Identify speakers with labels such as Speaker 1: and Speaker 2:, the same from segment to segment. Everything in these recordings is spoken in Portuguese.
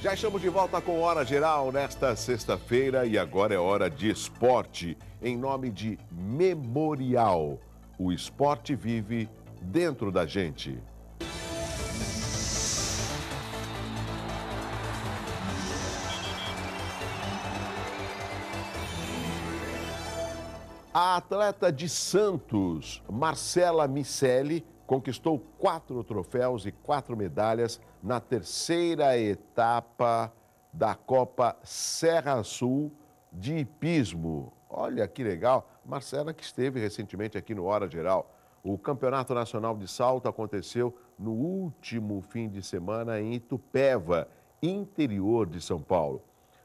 Speaker 1: Já estamos de volta com Hora Geral nesta sexta-feira e agora é hora de esporte. Em nome de Memorial, o esporte vive dentro da gente. A atleta de Santos, Marcela Miceli, conquistou 4 troféus e 4 medalhas na terceira etapa da Copa Serra Sul de hipismo. Olha que legal, Marcela que esteve recentemente aqui no Hora Geral. O Campeonato Nacional de Salto aconteceu no último fim de semana em Itupeva, interior de São Paulo.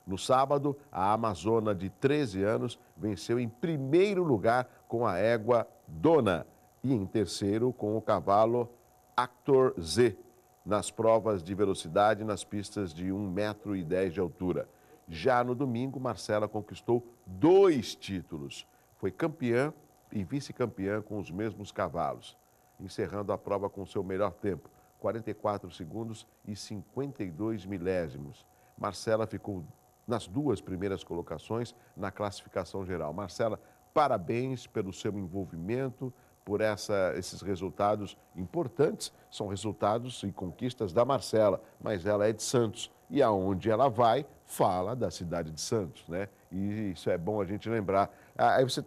Speaker 1: No sábado, a amazona de 13 anos venceu em primeiro lugar com a égua Dona e em terceiro com o cavalo Actor Z, nas provas de velocidade nas pistas de 1,10 m de altura. Já no domingo, Marcela conquistou 2 títulos. Foi campeã e vice-campeã com os mesmos cavalos, encerrando a prova com seu melhor tempo, 44 segundos e 52 milésimos. Marcela ficou nas 2 primeiras colocações na classificação geral. Marcela, parabéns pelo seu envolvimento, por esses resultados importantes. São resultados e conquistas da Marcela, mas ela é de Santos. E aonde ela vai, fala da cidade de Santos, né? E isso é bom a gente lembrar. Aí você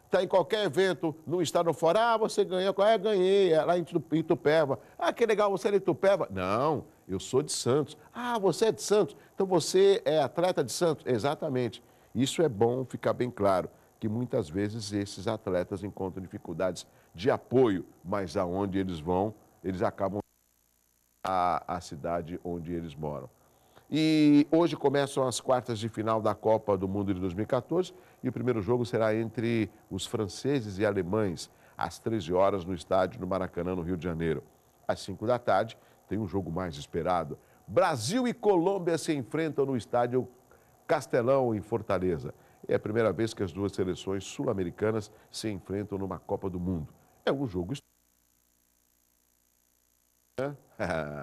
Speaker 1: está em qualquer evento, no estado fora, você ganhou, ganhei, lá em Itupeva. Que legal, você é de Itupeva? Não, eu sou de Santos. Você é de Santos? Então você é atleta de Santos? Exatamente. Isso é bom ficar bem claro, que muitas vezes esses atletas encontram dificuldades de apoio, mas aonde eles vão, eles acabam a cidade onde eles moram. E hoje começam as quartas de final da Copa do Mundo de 2014 e o primeiro jogo será entre os franceses e alemães, às 13 horas no estádio do Maracanã, no Rio de Janeiro. Às 5 da tarde tem um jogo mais esperado. Brasil e Colômbia se enfrentam no estádio Castelão, em Fortaleza. É a primeira vez que as 2 seleções sul-americanas se enfrentam numa Copa do Mundo. É um jogo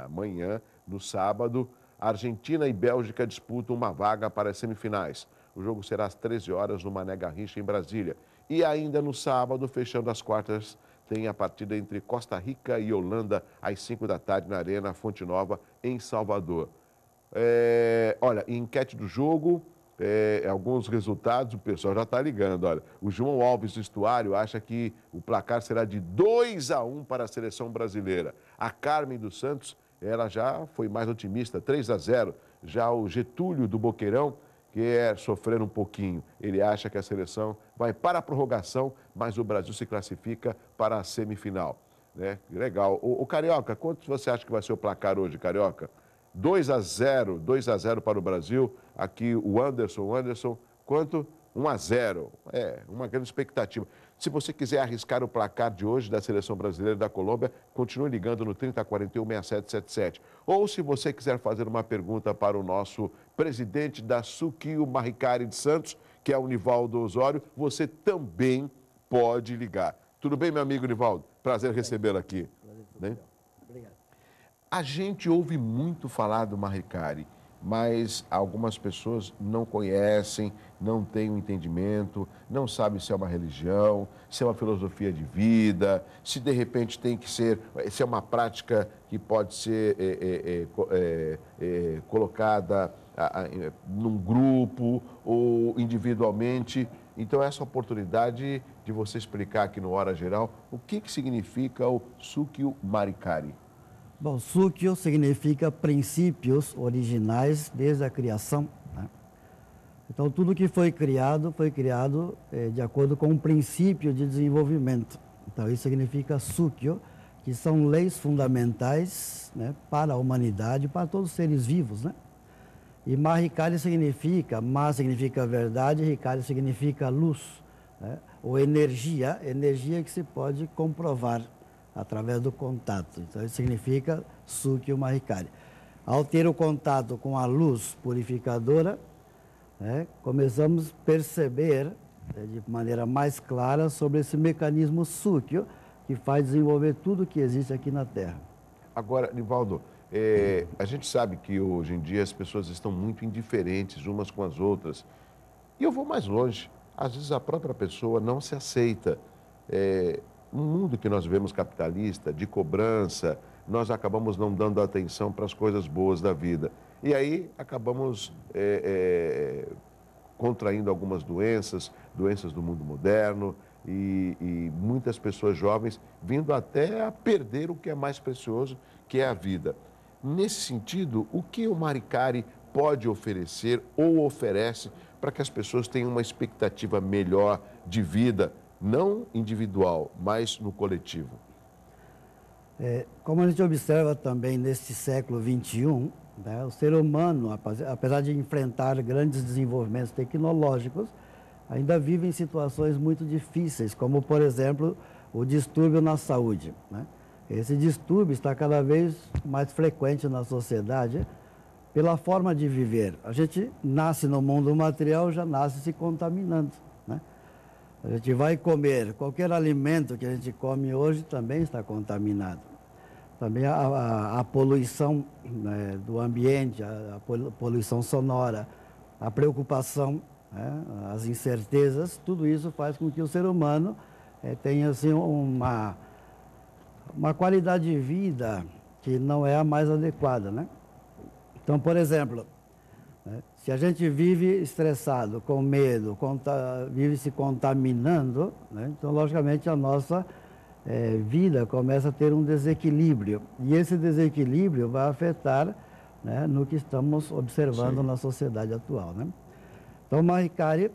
Speaker 1: amanhã, no sábado, Argentina e Bélgica disputam uma vaga para as semifinais. O jogo será às 13 horas no Mané Garrincha, em Brasília. E ainda no sábado, fechando as quartas, tem a partida entre Costa Rica e Holanda, às 5 da tarde, na Arena Fonte Nova, em Salvador. Olha, enquete do jogo, alguns resultados, o pessoal já está ligando. Olha, o João Alves do Estuário acha que o placar será de 2-1 para a seleção brasileira. A Carmen dos Santos, ela já foi mais otimista, 3-0. Já o Getúlio do Boqueirão quer sofrer um pouquinho. Ele acha que a seleção vai para a prorrogação, mas o Brasil se classifica para a semifinal. Né? Legal. O Carioca, quanto você acha que vai ser o placar hoje, Carioca? 2-0 para o Brasil. Aqui o Anderson, quanto? 1-0. Uma grande expectativa. Se você quiser arriscar o placar de hoje da Seleção Brasileira e da Colômbia, continue ligando no 3041-6777. Ou se você quiser fazer uma pergunta para o nosso presidente da Suquio Marricari de Santos, que é o Nivaldo Osório, você também pode ligar. Tudo bem, meu amigo Nivaldo? Prazer recebê-lo aqui. Né?
Speaker 2: Obrigado.
Speaker 1: A gente ouve muito falar do Marricari, mas algumas pessoas não conhecem, não têm um entendimento, não sabem se é uma religião, se é uma filosofia de vida, se de repente tem que ser, se é uma prática que pode ser colocada num grupo ou individualmente. Então, essa oportunidade de você explicar aqui no Hora Geral o que significa o Suquio Marricari.
Speaker 2: Bom, Suquio significa princípios originais desde a criação. Né? Então, tudo que foi criado de acordo com um princípio de desenvolvimento. Então, isso significa Suquio, que são leis fundamentais, né, para a humanidade, para todos os seres vivos. Né? E Marricari significa, Ma significa verdade, Ricari significa luz, né? Ou energia que se pode comprovar através do contato. Então, isso significa Suquio Marricari. Ao ter o contato com a luz purificadora, né, começamos a perceber de maneira mais clara sobre esse mecanismo Suquio, que faz desenvolver tudo que existe aqui na Terra.
Speaker 1: Agora, Nivaldo, A gente sabe que hoje em dia as pessoas estão muito indiferentes umas com as outras. E eu vou mais longe. Às vezes a própria pessoa não se aceita. No mundo que nós vemos capitalista, de cobrança, nós acabamos não dando atenção para as coisas boas da vida. E aí acabamos contraindo algumas doenças do mundo moderno e muitas pessoas jovens vindo até a perder o que é mais precioso, que é a vida. Nesse sentido, o que o Maricari pode oferecer ou oferece para que as pessoas tenham uma expectativa melhor de vida, não individual, mas no coletivo?
Speaker 2: Como a gente observa também neste século XXI, né, o ser humano, apesar de enfrentar grandes desenvolvimentos tecnológicos, ainda vive em situações muito difíceis, como, por exemplo, o distúrbio na saúde, né? Esse distúrbio está cada vez mais frequente na sociedade pela forma de viver. A gente nasce no mundo material, já nasce se contaminando, né? A gente vai comer, qualquer alimento que a gente come hoje também está contaminado. Também a poluição, né, do ambiente, a poluição sonora, a preocupação, né, as incertezas, tudo isso faz com que o ser humano tenha assim, uma qualidade de vida que não é a mais adequada, né? Então, por exemplo, né, se a gente vive estressado, com medo, vive se contaminando, né, então, logicamente, a nossa vida começa a ter um desequilíbrio. E esse desequilíbrio vai afetar, né, no que estamos observando Sim. na sociedade atual, né? Então, Maricari,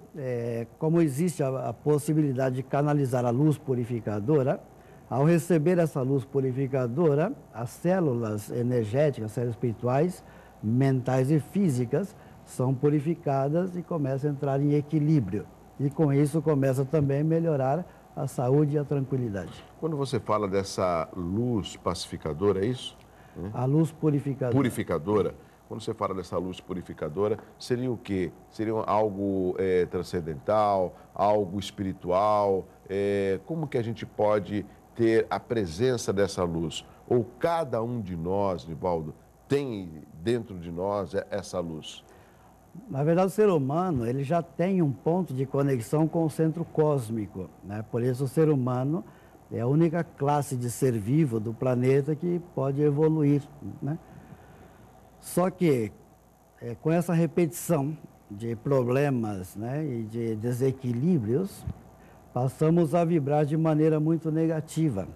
Speaker 2: como existe a possibilidade de canalizar a luz purificadora, ao receber essa luz purificadora, as células energéticas, células espirituais, mentais e físicas são purificadas e começam a entrar em equilíbrio. E com isso começa também a melhorar a saúde e a tranquilidade.
Speaker 1: Quando você fala dessa luz pacificadora, é isso?
Speaker 2: A luz purificadora.
Speaker 1: Purificadora. Quando você fala dessa luz purificadora, seria o quê? Seria algo transcendental, algo espiritual? Como que a gente pode ter a presença dessa luz? Ou cada um de nós, Nivaldo, tem dentro de nós essa luz?
Speaker 2: Na verdade, o ser humano ele já tem um ponto de conexão com o centro cósmico, né? Por isso, o ser humano é a única classe de ser vivo do planeta que pode evoluir, né? Só que, com essa repetição de problemas, né, e de desequilíbrios, passamos a vibrar de maneira muito negativa.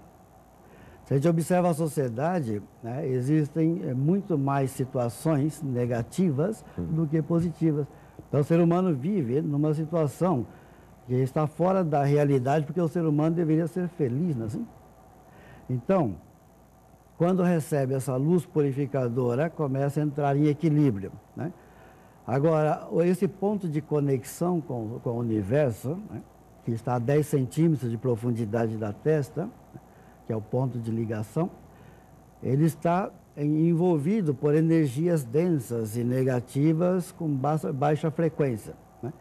Speaker 2: Se a gente observa a sociedade, né, existem muito mais situações negativas do que positivas. Então, o ser humano vive numa situação que está fora da realidade, porque o ser humano deveria ser feliz, não é assim? Então, quando recebe essa luz purificadora, começa a entrar em equilíbrio, né? Agora, esse ponto de conexão com o universo, né, que está a 10 centímetros de profundidade da testa, que é o ponto de ligação, ele está envolvido por energias densas e negativas com baixa frequência, né?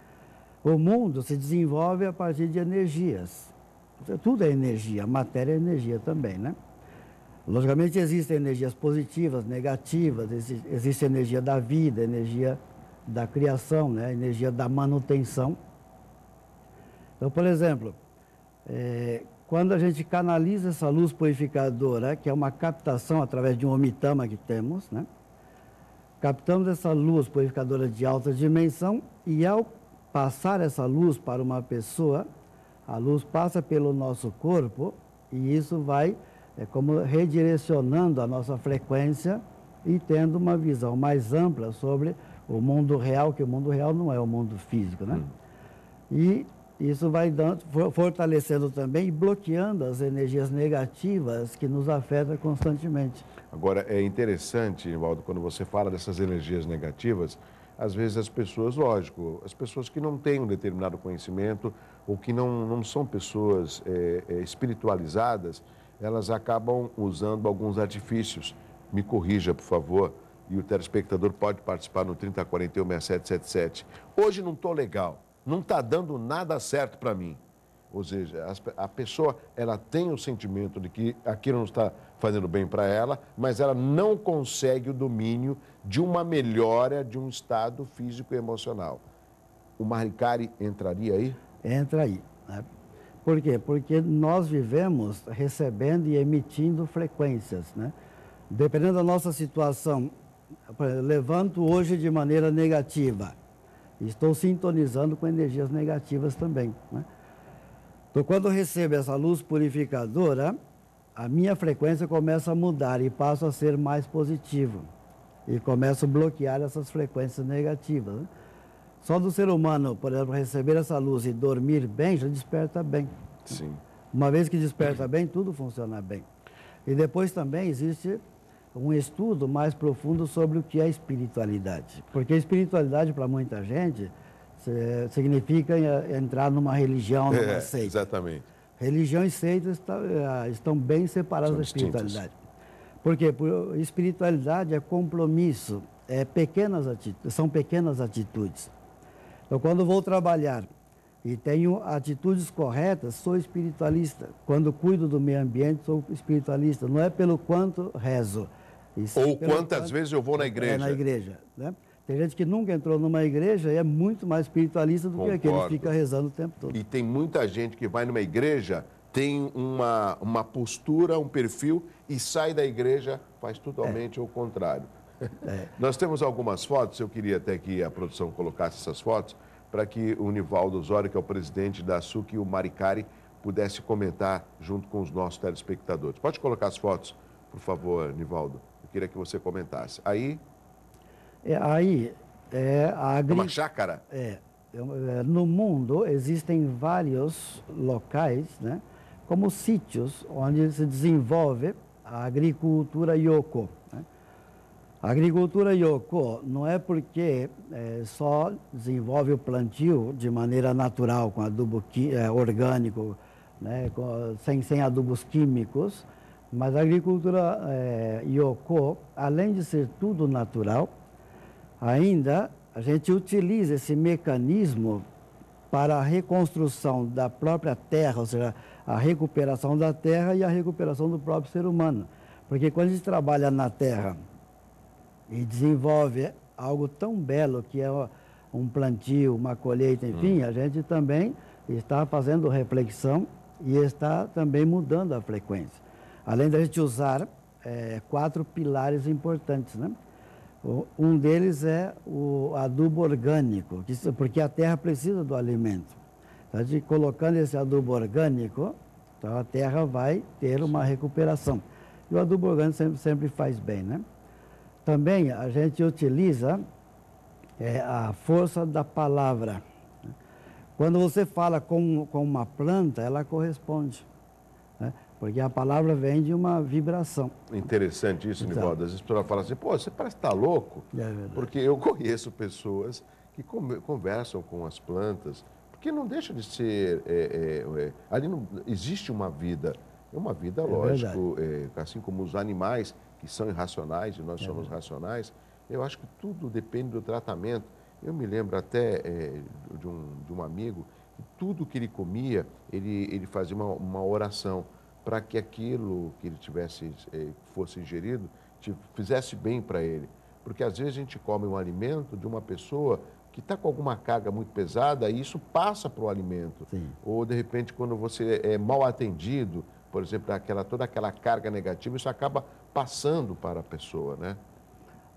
Speaker 2: O mundo se desenvolve a partir de energias. Tudo é energia, a matéria é energia também, né? Logicamente, existem energias positivas, negativas, existe a energia da vida, a energia da criação, né? A energia da manutenção. Então, por exemplo, quando a gente canaliza essa luz purificadora, que é uma captação através de um omitama que temos, né? Captamos essa luz purificadora de alta dimensão e ao passar essa luz para uma pessoa, a luz passa pelo nosso corpo e isso vai como redirecionando a nossa frequência e tendo uma visão mais ampla sobre o mundo real, que o mundo real não é o mundo físico, né? E isso vai fortalecendo também e bloqueando as energias negativas que nos afetam constantemente.
Speaker 1: Agora, é interessante, Nivaldo, quando você fala dessas energias negativas, às vezes as pessoas, lógico, as pessoas que não têm um determinado conhecimento ou que não são pessoas espiritualizadas, elas acabam usando alguns artifícios. Me corrija, por favor, e o telespectador pode participar no 3041-6777. Hoje não estou legal, não está dando nada certo para mim. Ou seja, a pessoa ela tem o sentimento de que aquilo não está fazendo bem para ela, mas ela não consegue o domínio de uma melhora de um estado físico e emocional. O Maricari entraria aí?
Speaker 2: Entra aí, né? Por quê? Porque nós vivemos recebendo e emitindo frequências, né? Dependendo da nossa situação, por exemplo, levanto hoje de maneira negativa, estou sintonizando com energias negativas também, né? Então, quando eu recebo essa luz purificadora, a minha frequência começa a mudar e passo a ser mais positivo. E começo a bloquear essas frequências negativas, né? Só do ser humano, por exemplo, receber essa luz e dormir bem, já desperta bem.
Speaker 1: Sim.
Speaker 2: Uma vez que desperta bem, tudo funciona bem. E depois também existe um estudo mais profundo sobre o que é espiritualidade. Porque espiritualidade, para muita gente, significa entrar numa religião, numa seita.
Speaker 1: Exatamente.
Speaker 2: Religião e seita estão bem separadas da espiritualidade. Por quê? Porque espiritualidade é compromisso, são pequenas atitudes. Então, quando vou trabalhar e tenho atitudes corretas, sou espiritualista. Quando cuido do meio ambiente, sou espiritualista. Não é pelo quanto rezo.
Speaker 1: Ou quantas vezes eu vou na igreja.
Speaker 2: É na igreja, né? Tem gente que nunca entrou numa igreja e é muito mais espiritualista do que aquele que fica rezando o tempo todo.
Speaker 1: E tem muita gente que vai numa igreja, tem uma postura, um perfil e sai da igreja, faz totalmente o contrário. Nós temos algumas fotos, eu queria até que a produção colocasse essas fotos, para que o Nivaldo Osório, que é o presidente da SUC, e o Maricari pudesse comentar junto com os nossos telespectadores. Pode colocar as fotos, por favor, Nivaldo? Eu queria que você comentasse. Aí
Speaker 2: a
Speaker 1: é uma chácara?
Speaker 2: No mundo existem vários locais, né, como sítios, onde se desenvolve a agricultura Yoko. A agricultura Yoko não é porque só desenvolve o plantio de maneira natural, com adubo orgânico, né, sem adubos químicos, mas a agricultura Yoko, além de ser tudo natural, ainda a gente utiliza esse mecanismo para a reconstrução da própria terra, ou seja, a recuperação da terra e a recuperação do próprio ser humano. Porque quando a gente trabalha na terra e desenvolve algo tão belo que é um plantio, uma colheita, enfim, a gente também está fazendo reflexão e está também mudando a frequência. Além da gente usar 4 pilares importantes, né? Um deles é o adubo orgânico, porque a terra precisa do alimento. Então, a gente colocando esse adubo orgânico, então a terra vai ter uma recuperação. E o adubo orgânico sempre faz bem, né? Também a gente utiliza a força da palavra. Quando você fala com uma planta, ela corresponde, né? Porque a palavra vem de uma vibração.
Speaker 1: Interessante isso, Nivaldo. Às vezes a pessoa fala assim, pô, você parece estar louco.
Speaker 2: É verdade.
Speaker 1: Porque eu conheço pessoas que conversam com as plantas, porque não deixa de ser... ali não existe uma vida. É uma vida, lógico, assim como os animais, que são irracionais e nós somos racionais, eu acho que tudo depende do tratamento. Eu me lembro até de um amigo, que tudo que ele comia, ele fazia uma oração para que aquilo que ele tivesse, fosse ingerido, fizesse bem para ele. Porque às vezes a gente come um alimento de uma pessoa que está com alguma carga muito pesada e isso passa para o alimento.
Speaker 2: Sim.
Speaker 1: Ou de repente quando você é mal atendido, por exemplo, toda aquela carga negativa, isso acaba passando para a pessoa, né?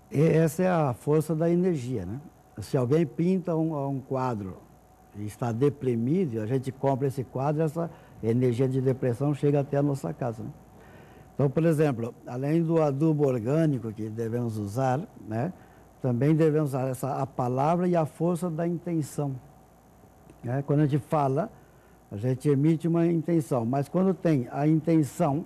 Speaker 2: E essa é a força da energia, né? Se alguém pinta um quadro e está deprimido, a gente compra esse quadro, essa energia de depressão chega até a nossa casa, né? Então, por exemplo, além do adubo orgânico que devemos usar, né, também devemos usar a palavra e a força da intenção, né? Quando a gente fala, a gente emite uma intenção, mas quando tem a intenção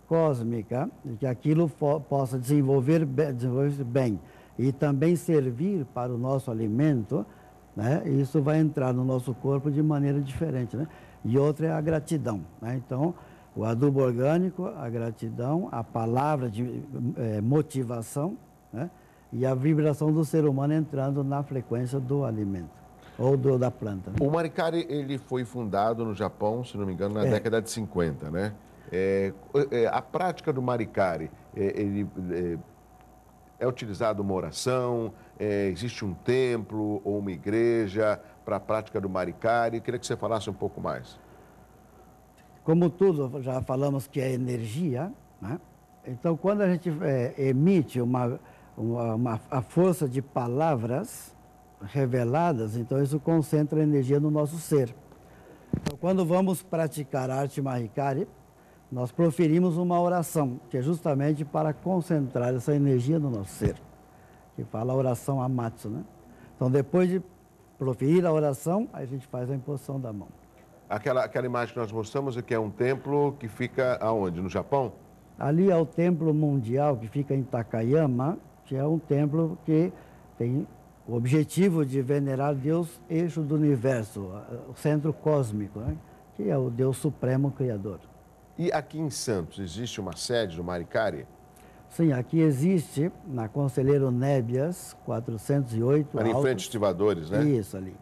Speaker 2: cósmica, de que aquilo possa desenvolver bem e também servir para o nosso alimento, né, isso vai entrar no nosso corpo de maneira diferente, né? E outra é a gratidão, né? Então, o adubo orgânico, a gratidão, a palavra de motivação, né, e a vibração do ser humano entrando na frequência do alimento. ou da planta.
Speaker 1: O Maricari, ele foi fundado no Japão, se não me engano, na década de 50, né? A prática do Maricari, é utilizada uma oração, existe um templo ou uma igreja para a prática do Maricari? Queria que você falasse um pouco mais.
Speaker 2: Como tudo, já falamos que é energia, né? Então, quando a gente emite a força de palavras reveladas, então isso concentra energia no nosso ser. Então, quando vamos praticar a arte Maricari, nós proferimos uma oração, que é justamente para concentrar essa energia no nosso ser, que fala a oração Amatsu, né? Então, depois de proferir a oração, a gente faz a imposição da mão.
Speaker 1: Aquela imagem que nós mostramos é que é um templo que fica aonde? No Japão? Ali
Speaker 2: é o templo mundial que fica em Takayama, que é um templo que tem o objetivo de venerar Deus, eixo do universo, o centro cósmico, né? Que é o Deus Supremo Criador.
Speaker 1: E aqui em Santos, existe uma sede do Maricari?
Speaker 2: Sim, aqui existe, na Conselheiro Nébias, 408.
Speaker 1: Ali em frente aos estivadores, né?
Speaker 2: Isso, ali.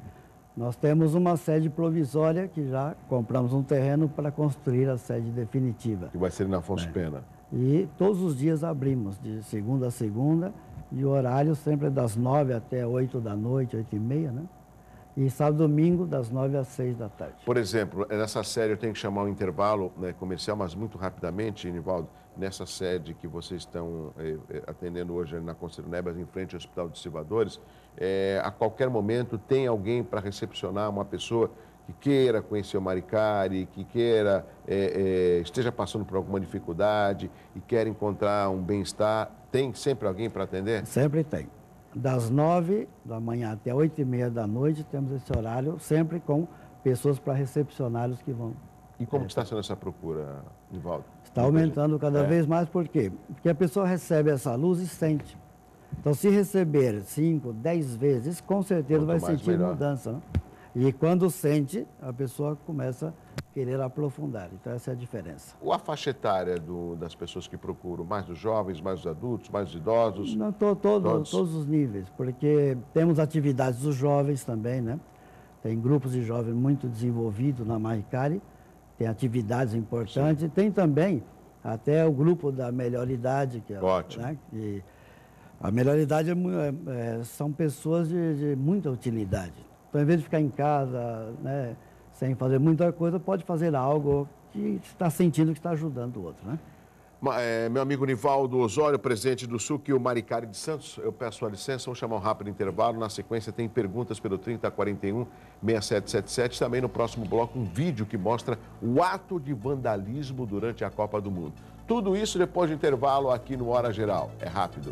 Speaker 2: Nós temos uma sede provisória que já compramos um terreno para construir a sede definitiva.
Speaker 1: Que vai ser na Afonso Pena.
Speaker 2: E todos os dias abrimos, de segunda a segunda, e o horário sempre é das 9 até 8 da noite, 8h30, né? E sábado e domingo, das 9 às 6 da tarde.
Speaker 1: Por exemplo, nessa série eu tenho que chamar um intervalo, né, comercial, mas muito rapidamente, Nivaldo, nessa sede que vocês estão atendendo hoje na Conselheiro Nébias, em frente ao Hospital de Estivadores, a qualquer momento tem alguém para recepcionar uma pessoa que queira conhecer o Maricari, que queira, esteja passando por alguma dificuldade e quer encontrar um bem-estar, tem sempre alguém para atender?
Speaker 2: Sempre tem. Das 9 da manhã até 8h30 da noite, temos esse horário, sempre com pessoas para recepcionar os que vão.
Speaker 1: E como está sendo essa procura, Nivaldo?
Speaker 2: Está aumentando cada vez mais, por quê? Porque a pessoa recebe essa luz e sente. Então, se receber 5, 10 vezes, com certeza vai sentir mudança, né? E quando sente, a pessoa começa a querer aprofundar. Então, essa é a diferença.
Speaker 1: A faixa etária das pessoas que procuram? Mais dos jovens, mais dos adultos, mais dos idosos?
Speaker 2: Não, todos os níveis, porque temos atividades dos jovens também, né? Tem grupos de jovens muito desenvolvidos na Maricari, tem atividades importantes. Sim. Tem também até o grupo da melhor idade. Que é,
Speaker 1: ótimo.
Speaker 2: Né? E a melhor idade são pessoas de muita utilidade. Então, em vez de ficar em casa, né, sem fazer muita coisa, pode fazer algo que está sentindo que está ajudando o outro, né?
Speaker 1: Meu amigo Nivaldo Osório, presidente do SUC e o Maricari de Santos, eu peço a licença, vamos chamar um rápido intervalo. Na sequência tem perguntas pelo 3041-6777. Também no próximo bloco um vídeo que mostra o ato de vandalismo durante a Copa do Mundo. Tudo isso depois do intervalo aqui no Hora Geral. É rápido.